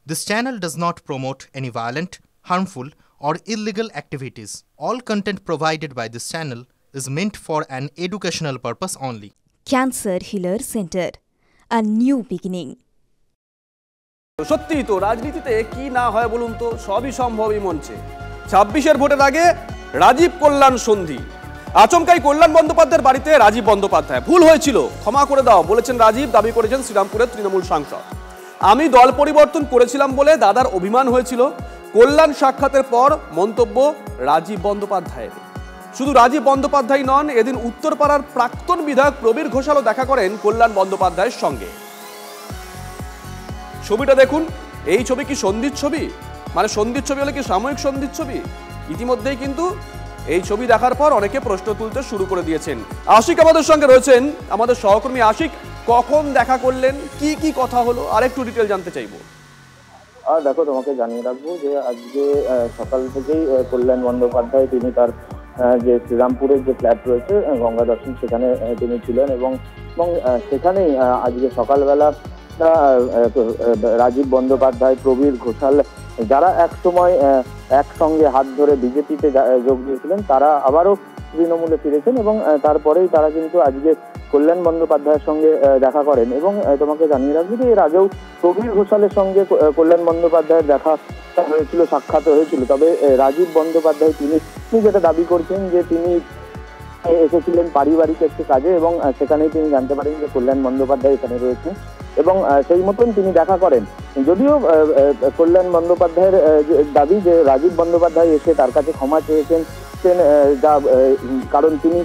This channel does not promote any violent, harmful, or illegal activities. All content provided by this channel is meant for an educational purpose only. Cancer Healer Center, a new beginning. সত্যি তো রাজনীতিতে কি না হয় বলুন তো, সবই সম্ভব এই মঞ্চে। 26-এর ভোটের আগে রাজীব কল্যাণ সন্ধি, আচমকাই কল্যাণ বন্দ্যোপাধ্যায়ের বাড়িতে রাজীব বন্দ্যোপাধ্যায়। ভুল হয়েছিল, ক্ষমা করে দাও বলেছেন রাজীব, দাবি করেছেন শ্রীরামপুরের তৃণমূল সাংসদ। আমি দল পরিবর্তন করেছিলাম বলে দাদার অভিমান হয়েছিল। কল্যাণ সাক্ষাতের পর মন্তব্য রাজীব বন্দ্যোপাধ্যায়ের। শুধু রাজীব বন্দ্যোপাধ্যায় নন, এদিন উত্তরপাড়ার প্রাক্তন বিধায়ক প্রবীর ঘোষালও দেখা করেন কল্যাণ বন্দ্যোপাধ্যায়ের সঙ্গে। ছবিটা দেখুন, এই ছবি কি সন্ধির ছবি? মানে সন্ধির ছবি হলে কি সাময়িক সন্ধির ছবি? ইতিমধ্যেই কিন্তু এই ছবি দেখার পর অনেকে প্রশ্ন তুলতে শুরু করে দিয়েছেন। আশিক আমাদের সঙ্গে রয়েছেন, আমাদের সহকর্মী আশিক, কখন দেখা করলেন, কি কি কথা হলো, আরেকটু ডিটেল জানতে চাইবো। দেখো, তোমাকে জানিয়ে রাখবো যে আজকে সকাল থেকেই কল্যাণ বন্দ্যোপাধ্যায় তিনি তার যে শ্রীরামপুরের যে ফ্ল্যাট রয়েছে গঙ্গা দর্শন, সেখানে তিনি ছিলেন এবং সেখানেই আজকে সকালবেলা রাজীব বন্দ্যোপাধ্যায়, প্রবীর ঘোষাল, যারা একসময় একসঙ্গে হাত ধরে বিজেপিতে যোগ দিয়েছিলেন, তারা আবারও তৃণমূলে ফিরেছেন এবং তারপরেই তারা কিন্তু আজকে কল্যাণ বন্দ্যোপাধ্যায়ের সঙ্গে দেখা করেন। এবং তোমাকে জানিয়ে রাখবো যে এর আগেও প্রবীর ঘোষালের সঙ্গে কল্যাণ বন্দ্যোপাধ্যায়ের দেখা হয়েছিল, সাক্ষাৎ হয়েছিল। তবে রাজীব বন্দ্যোপাধ্যায় তিনি যেটা দাবি করছেন যে তিনি এসেছিলেন পারিবারিক একটি কাজে এবং সেখানেই তিনি জানতে পারেন যে কল্যাণ বন্দ্যোপাধ্যায় এখানে রয়েছে এবং সেই মতন তিনি দেখা করেন। যদিও কল্যাণ বন্দ্যোপাধ্যায়ের দাবি যে রাজীব বন্দ্যোপাধ্যায় এসে তার কাছে ক্ষমা চেয়েছেন, যা কারণ তিনি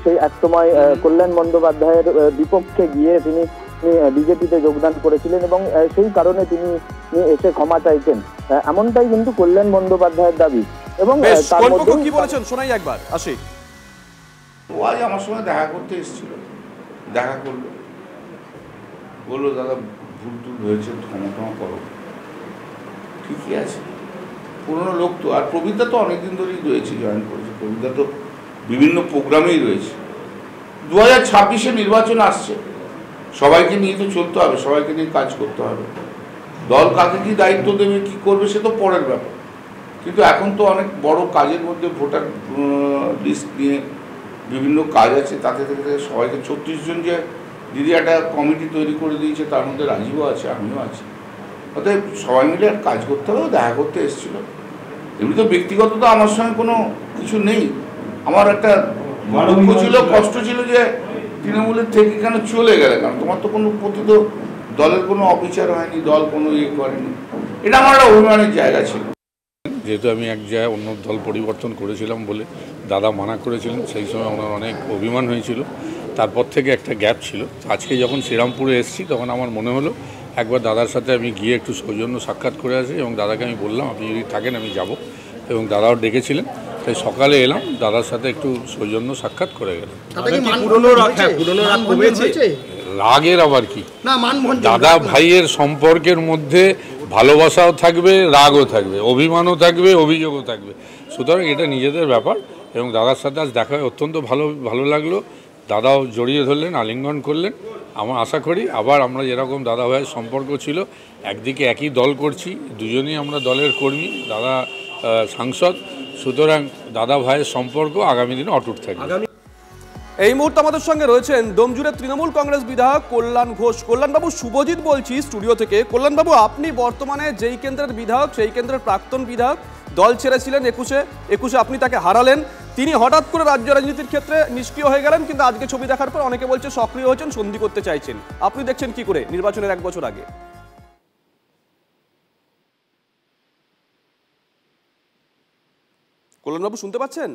সেই একসময় কল্যাণ বন্দ্যোপাধ্যায়ের বিপক্ষে গিয়ে তিনি বিজেপিতে যোগদান করেছিলেন এবং সেই কারণে তিনি এসে ক্ষমা চাইছেন, এমনটাই কিন্তু কল্যাণ বন্দ্যোপাধ্যায়ের দাবি। এবং তার মধ্যে কি বলেছেন শোনাই একবার। আশিক, ও আজ আমার সঙ্গে দেখা করতে এসেছিল, দেখা করলো, বললো দাদা ভুল টুল হয়েছে, ক্ষমা করো। ঠিকই আছে, পুরোনো লোক তো। আর প্রবীরদা তো অনেকদিন ধরেই রয়েছে, জয়েন করেছে। প্রবীরদা তো বিভিন্ন প্রোগ্রামেই রয়েছে। 2026-এ নির্বাচন আসছে, সবাইকে নিয়ে তো চলতে হবে, সবাইকে নিয়ে কাজ করতে হবে। দল কাকে কি দায়িত্ব দেবে, কি করবে, সে তো পরের ব্যাপার। কিন্তু এখন তো অনেক বড় কাজের মধ্যে ভোটার লিস্ট নিয়ে বিভিন্ন কাজ আছে, তাতে থেকে সবাইকে 36 জন যে দিদি একটা কমিটি তৈরি করে দিয়েছে, তার মধ্যে রাজীবও আছে, আমিও আছি। অতএব সবাই মিলে আর কাজ করতে হবে। দেখা করতে এসেছিল। এমনি তো ব্যক্তিগত তো আমার সঙ্গে কোনো কিছু নেই। আমার একটা দুঃখ ছিল, কষ্ট ছিল যে তৃণমূলের থেকে কেন চলে গেলে, কারণ তোমার তো কোনো প্রতি তো দলের কোনো অবিচার হয়নি, দল কোনো ইয়ে করেনি। এটা আমার একটা অভিমানের জায়গা ছিল। যেহেতু আমি এক জায়গায় অন্য দল পরিবর্তন করেছিলাম বলে দাদা মানা করেছিলেন, সেই সময় ওনার অনেক অভিমান হয়েছিল। তারপর থেকে একটা গ্যাপ ছিল। আজকে যখন শ্রীরামপুরে এসেছি তখন আমার মনে হলো একবার দাদার সাথে আমি গিয়ে একটু সৌজন্য সাক্ষাৎ করে আসি এবং দাদাকে আমি বললাম আপনি যদি থাকেন আমি যাব, এবং দাদাও ডেকেছিলেন। তাই সকালে এলাম, দাদার সাথে একটু সৌজন্য সাক্ষাৎ করে গেলাম। রাগের আবার কি, দাদা ভাইয়ের সম্পর্কের মধ্যে ভালোবাসাও থাকবে, রাগও থাকবে, অভিমানও থাকবে, অভিযোগও থাকবে। সুতরাং এটা নিজেদের ব্যাপার। এবং দাদার সাথে আজ দেখা হয় অত্যন্ত ভালো লাগলো। দাদাও জড়িয়ে ধরলেন, আলিঙ্গন করলেন। আমার আশা করি আবার আমরা যেরকম দাদা ভাইয়ের সম্পর্ক ছিল, একদিকে একই দল করছি, দুজনেই আমরা দলের কর্মী, দাদা সাংসদ, সুতরাং দাদা ভাইয়ের সম্পর্ক আগামী দিনে অটুট থাকবে। এই মুহূর্তে আমাদের সঙ্গে রয়েছেন ডোমজুড়ের তৃণমূল কংগ্রেস বিধায়ক কল্যাণ ঘোষ। কল্যাণবাবু, শুভজিৎ বলছি স্টুডিও থেকে। কল্যাণবাবু, আপনি বর্তমানে যেই কেন্দ্রের বিধায়ক, সেই কেন্দ্রের প্রাক্তন বিধায়ক, দল ছেড়েছিলেন 21-এ আপনি তাকে হারালেন। তিনি হঠাৎ করে রাজ্য রাজনীতির ক্ষেত্রে নিষ্ক্রিয় হয়ে গেলেন, কিন্তু আজকে ছবি দেখার পর অনেকে বলছে সক্রিয় হয়েছেন, সন্ধি করতে চাইছেন। আপনি দেখছেন কি করে নির্বাচনের 1 বছর আগে? কল্যাণবাবু শুনতে পাচ্ছেন?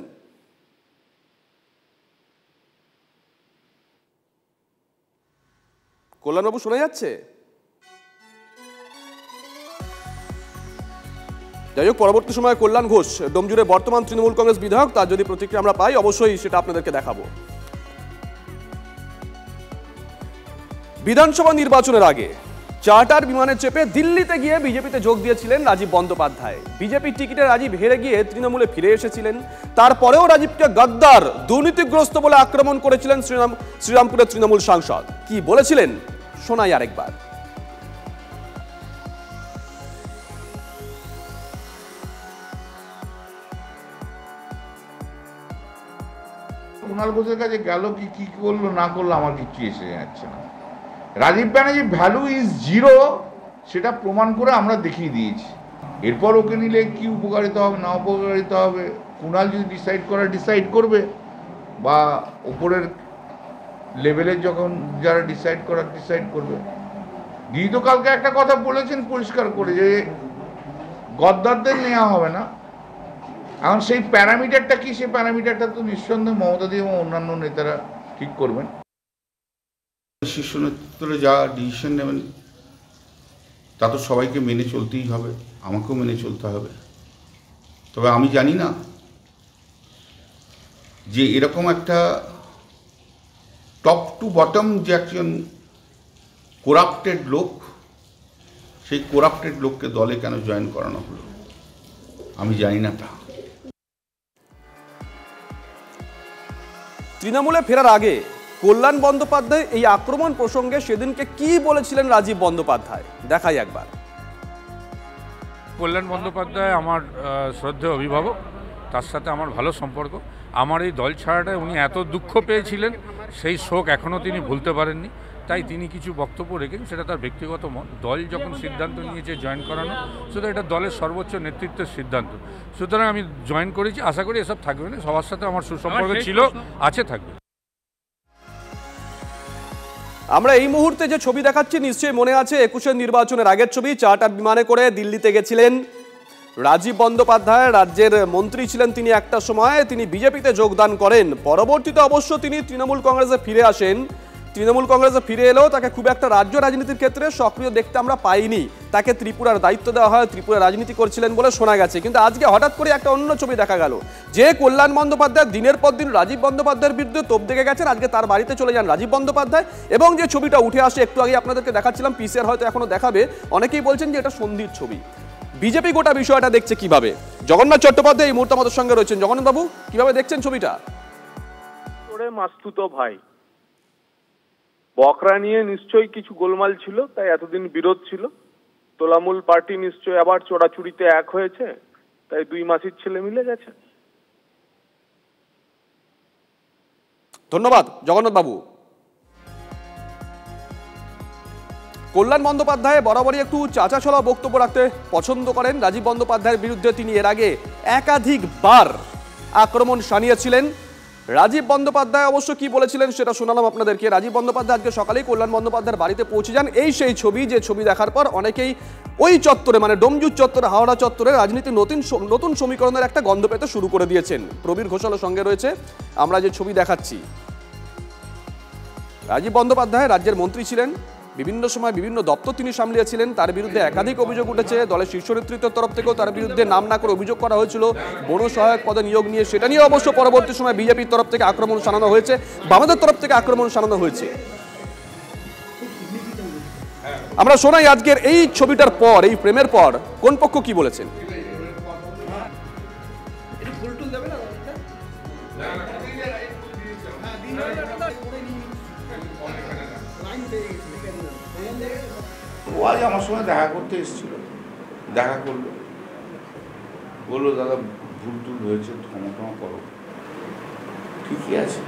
কল্যাণবাবু শোনা যাচ্ছে? যাই হোক, পরবর্তী সময়ে কল্যাণ ঘোষ ডোমজুড়ে বর্তমান তৃণমূল কংগ্রেস বিধায়ক, তার যদি প্রতিক্রিয়া আমরা পাই অবশ্যই সেটা আপনাদেরকে দেখাবো। বিধানসভা নির্বাচনের আগে চার্টার বিমানে চেপে দিল্লিতে গিয়ে বিজেপিতে যোগ দিয়েছিলেন রাজীব বন্দ্যোপাধ্যায়। বিজেপির টিকিটে রাজীব হেরে গিয়ে তৃণমূলে ফিরে এসেছিলেন। তারপরেও রাজীবকে গদ্দার, দুর্নীতিগ্রস্ত বলে আক্রমণ করেছিলেন শ্রীরামপুরের তৃণমূল সাংসদ। কি বলেছিলেন শোনাই আরেকবার। কুণাল ঘোষের কাছে গেল, কি কি করলো না করলো আমার কিচ্ছু এসে যাচ্ছে না। রাজীব ব্যানার্জির ভ্যালু ইজ জিরো, সেটা প্রমাণ করে আমরা দেখিয়ে দিয়েছি। এরপর ওকে নিলে কি উপকারিতা হবে না উপকারিতা হবে কুণাল যদি ডিসাইড করবে, বা উপরের লেভেলের যখন যারা ডিসাইড করবে। দিদি তো কালকে একটা কথা বলেছেন পরিষ্কার করে যে গদ্দারদের নেওয়া হবে না। এখন সেই প্যারামিটারটা কি, সেই প্যারামিটারটা তো নিঃসন্দেহে মমতাদি এবং অন্যান্য নেতারা ঠিক করবেন। শীর্ষ নেতৃত্বরা যা ডিসিশন নেবেন তা তো সবাইকে মেনে চলতেই হবে, আমাকেও মেনে চলতে হবে। তবে আমি জানি না যে এরকম একটা টপ টু বটম যে একজন করাপ্টেড লোক, সেই করাপ্টেড লোককে দলে কেন জয়েন করানো হলো আমি জানি না। তা তৃণমূলে ফেরার আগে কল্যাণ বন্দ্যোপাধ্যায় এই আক্রমণ প্রসঙ্গে সেদিনকে কি বলেছিলেন রাজীব বন্দ্যোপাধ্যায়, দেখাই একবার। কল্যাণ বন্দ্যোপাধ্যায় আমার শ্রদ্ধেয় অভিভাবক, তার সাথে আমার ভালো সম্পর্ক। আমার এই দল ছাড়াটায় উনি এত দুঃখ পেয়েছিলেন, সেই শোক এখনও তিনি ভুলতে পারেননি। তাই তিনি কিছু বক্তব্য রেখেন, সেটা তার ব্যক্তিগত মত। দল যখন সিদ্ধান্ত নিয়েছে জয়েন করানো, সুতরাং এটা দলের সর্বোচ্চ নেতৃত্বের সিদ্ধান্ত। সুতরাং আমি জয়েন করেছি, আশা করি এসব থাকবে না। সবার সাথে আমার সুসম্পর্ক ছিল, আছে, থাকবে। আমরা এই মুহূর্তে যে ছবি দেখাচ্ছি নিশ্চয়ই মনে আছে 21-এর নির্বাচনের আগের ছবি। চার্টার বিমানে করে দিল্লিতে গেছিলেন রাজীব বন্দ্যোপাধ্যায়, রাজ্যের মন্ত্রী ছিলেন তিনি একটা সময়। তিনি বিজেপিতে যোগদান করেন, পরবর্তীতে অবশ্য তিনি তৃণমূল কংগ্রেসে ফিরে আসেন। তৃণমূল কংগ্রেসে ফিরে এলেও তাকে খুব একটা রাজ্য রাজনীতির ক্ষেত্রে সক্রিয় দেখতে আমরা পাইনি। তাকে ত্রিপুরার দায়িত্ব দেওয়া হয়, ত্রিপুরা রাজনীতি করছিলেন বলে শোনা গেছে। কিন্তু আজকে হঠাৎ করে একটা অন্য ছবি দেখা গেল, যে কল্যাণ বন্দ্যোপাধ্যায় দিনের পর দিন রাজীব বন্দ্যোপাধ্যায়ের বিরুদ্ধে তোপ দেখে গেছেন, আজকে তার বাড়িতে চলে যান রাজীব বন্দ্যোপাধ্যায়। এবং যে ছবিটা উঠে আসে, একটু আগে আপনাদেরকে দেখাচ্ছিলাম, পিসিআর হয়তো এখনো দেখাবে, অনেকেই বলছেন যে এটা সন্ধির ছবি। বিজেপি গোটা বিষয়টা দেখছে কিভাবে? জগন্নাথ চট্টোপাধ্যায় এই মুহূর্তে আমাদের সঙ্গে রয়েছেন। জগন্নাথ বাবু, কিভাবে দেখছেন ছবিটা? মাস্তুতো ভাই, বকরা নিয়ে নিশ্চয়ই কিছু গোলমাল ছিল, তাই এতদিন বিরোধ ছিল। তোলামূল পার্টি নিশ্চয়ই আবার চোরাচুরিতে এক হয়েছে, তাই দুই মাসির ছেলে মিলে গেছে। ধন্যবাদ জগন্নাথ বাবু। কল্যাণ বন্দ্যোপাধ্যায় বরাবরই একটু চাঁচাছোলা বক্তব্য রাখতে পছন্দ করেন। রাজীব বন্দ্যোপাধ্যায়ের বিরুদ্ধে তিনি এর আগে একাধিকবার আক্রমণ শানিয়েছিলেন। রাজীব বন্দ্যোপাধ্যায় অবশ্য কি বলেছিলেন সেটা শোনালাম আপনাদেরকে। রাজীব বন্দ্যোপাধ্যায় আজকে সকালেই কল্যাণ বন্দ্যোপাধ্যায়ের বাড়িতে পৌঁছে যান। এই সেই ছবি, যে ছবি দেখার পর অনেকেই ওই চত্বরে, মানে ডোমজুর চত্বরে, হাওড়া চত্বরে রাজনীতির নতুন সমীকরণের একটা গন্ধ পেতে শুরু করে দিয়েছেন। প্রবীর ঘোষালের সঙ্গে রয়েছে, আমরা যে ছবি দেখাচ্ছি। রাজীব বন্দ্যোপাধ্যায় রাজ্যের মন্ত্রী ছিলেন, বিভিন্ন সময় বিভিন্ন দপ্তর তিনি সামলিয়েছিলেন। তার বিরুদ্ধে একাধিক অভিযোগ উঠেছে, দলের শীর্ষ নেতৃত্বের তরফ থেকেও তার বিরুদ্ধে নাম না করে অভিযোগ করা হয়েছিল বন সহায়ক পদে নিয়োগ নিয়ে। সেটা নিয়ে অবশ্য পরবর্তী সময় বিজেপির তরফ থেকে আক্রমণ শানানো হয়েছে, বামেদের তরফ থেকে আক্রমণ শানানো হয়েছে। আমরা শোনাই আজকের এই ছবিটার পর, এই প্রেমের পর কোন পক্ষ কি বলেছেন। ও আজ আমার সঙ্গে দেখা করতে এসেছিল, দেখা করলো, বললো দাদা ভুল টুল হয়েছে, ক্ষমা করো। ঠিকই আছে,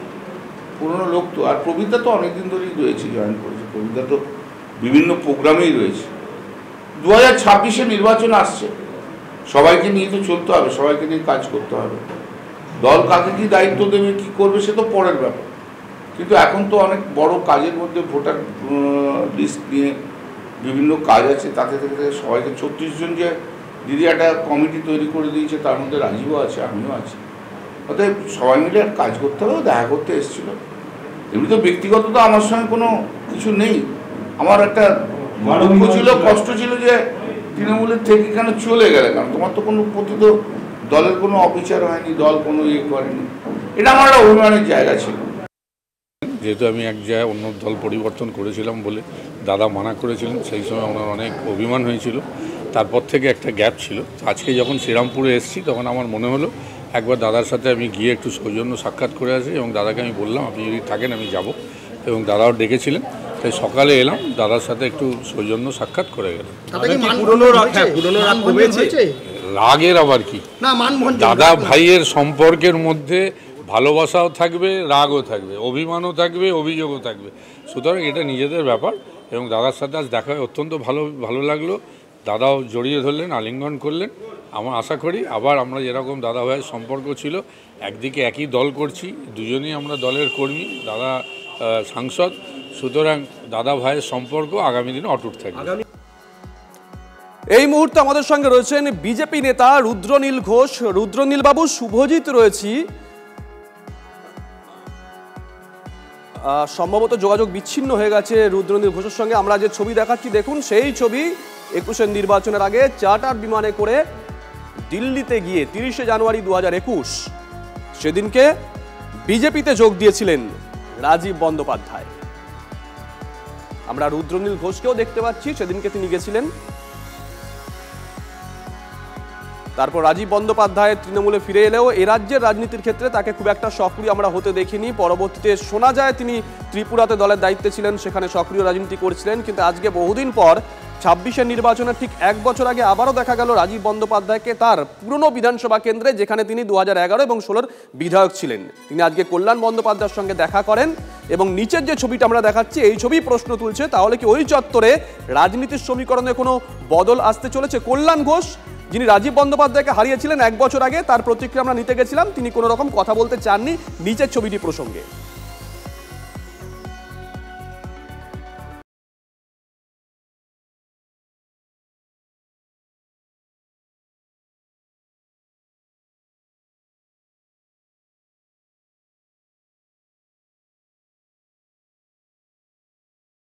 পুরোনো লোক তো। আর প্রবীরদা তো অনেকদিন ধরেই রয়েছে, জয়েন করেছে। প্রবীরদা তো বিভিন্ন প্রোগ্রামেই রয়েছে। 2026-এ নির্বাচন আসছে, সবাইকে নিয়ে তো চলতে হবে, সবাইকে নিয়ে কাজ করতে হবে। দল কাকে কি দায়িত্ব দেবে, কি করবে, সে তো পরের ব্যাপার। কিন্তু এখন তো অনেক বড় কাজের মধ্যে ভোটার লিস্ট নিয়ে বিভিন্ন কাজ আছে, তাতে থেকে সবাইকে 36 জন যে দিদি একটা কমিটি তৈরি করে দিয়েছে, তার মধ্যে রাজীবও আছে, আমিও আছি। অতএব সবাই মিলে কাজ করতে হবে। দেখা করতে এসেছিল। এমনি তো ব্যক্তিগত তো আমার সঙ্গে কোনো কিছু নেই। আমার একটা দুঃখ ছিল, কষ্ট ছিল যে তৃণমূলের থেকে কেন চলে গেলে, কারণ তোমার তো কোনো প্রতি তো দলের কোনো অবিচার হয়নি, দল কোনো ইয়ে করেনি। এটা আমার একটা অভিমানের জায়গা ছিল। যেহেতু আমি এক জায়গায় অন্য দল পরিবর্তন করেছিলাম বলে দাদা মানা করেছিলেন, সেই সময় ওনার অনেক অভিমান হয়েছিল। তারপর থেকে একটা গ্যাপ ছিল। আজকে যখন শ্রীরামপুরে এসেছি তখন আমার মনে হলো একবার দাদার সাথে আমি গিয়ে একটু সৌজন্য সাক্ষাৎ করে আসি, এবং দাদাকে আমি বললাম আপনি যদি থাকেন আমি যাব, এবং দাদাও ডেকেছিলেন। তাই সকালে এলাম, দাদার সাথে একটু সৌজন্য সাক্ষাৎ করে গেলাম। রাগের আবার কি, দাদা ভাইয়ের সম্পর্কের মধ্যে ভালোবাসাও থাকবে, রাগও থাকবে, অভিমানও থাকবে, অভিযোগও থাকবে। সুতরাং এটা নিজেদের ব্যাপার এবং দাদার সাথে আজ দেখা হয়ে অত্যন্ত ভালো লাগলো। দাদাও জড়িয়ে ধরলেন, আলিঙ্গন করলেন। আমার আশা করি আবার আমরা যেরকম দাদা ভাইয়ের সম্পর্ক ছিল, একদিকে একই দল করছি, দুজনেই আমরা দলের কর্মী, দাদা সাংসদ, সুতরাং দাদা ভাইয়ের সম্পর্ক আগামী দিনে অটুট থাকবে। এই মুহূর্তে আমাদের সঙ্গে রয়েছেন বিজেপি নেতা রুদ্রনীল ঘোষ। রুদ্রনীল বাবু, শুভজিৎ রয়েছি, সম্ভবত যোগাযোগ বিচ্ছিন্ন হয়ে গেছে রুদ্রনীল ঘোষের সঙ্গে। আমরা যে ছবি দেখাচ্ছি দেখুন, সেই ছবি 21-এর নির্বাচনের আগে চার্টার বিমানে করে দিল্লিতে গিয়ে 30শে জানুয়ারি 2021 সেদিনকে বিজেপিতে যোগ দিয়েছিলেন রাজীব বন্দ্যোপাধ্যায়। আমরা রুদ্রনীল ঘোষকেও দেখতে পাচ্ছি, সেদিনকে তিনি গেছিলেন। তারপর রাজীব বন্দ্যোপাধ্যায় তৃণমূলে ফিরে এলেও এ রাজ্যের রাজনীতির ক্ষেত্রে তাকে খুব একটা সক্রিয় আমরা হতে দেখিনি। পরবর্তীতে শোনা যায় তিনি ত্রিপুরাতে দলের দায়িত্বে ছিলেন, সেখানে সক্রিয় রাজনীতি করছিলেন। কিন্তু আজকে বহুদিন পর 26-এর নির্বাচনের ঠিক 1 বছর আগে আবারও দেখা গেল রাজীব বন্দ্যোপাধ্যায়কে তার পুরনো বিধানসভা কেন্দ্রে, যেখানে তিনি 2011 এবং 16-র বিধায়ক ছিলেন। তিনি আজকে কল্যাণ বন্দ্যোপাধ্যায়ের সঙ্গে দেখা করেন এবং নিচের যে ছবিটা আমরা দেখাচ্ছি, এই ছবি প্রশ্ন তুলছে, তাহলে কি ওই চত্বরে রাজনীতির সমীকরণে কোনো বদল আসতে চলেছে? কল্যাণ ঘোষ, যিনি রাজীব বন্দ্যোপাধ্যায়কে হারিয়েছিলেন 1 বছর আগে, তার প্রতিক্রিয়া আমরা নিতে গেছিলাম। তিনি কোনো রকম কথা বলতে চাননি নিচের ছবিটি প্রসঙ্গে।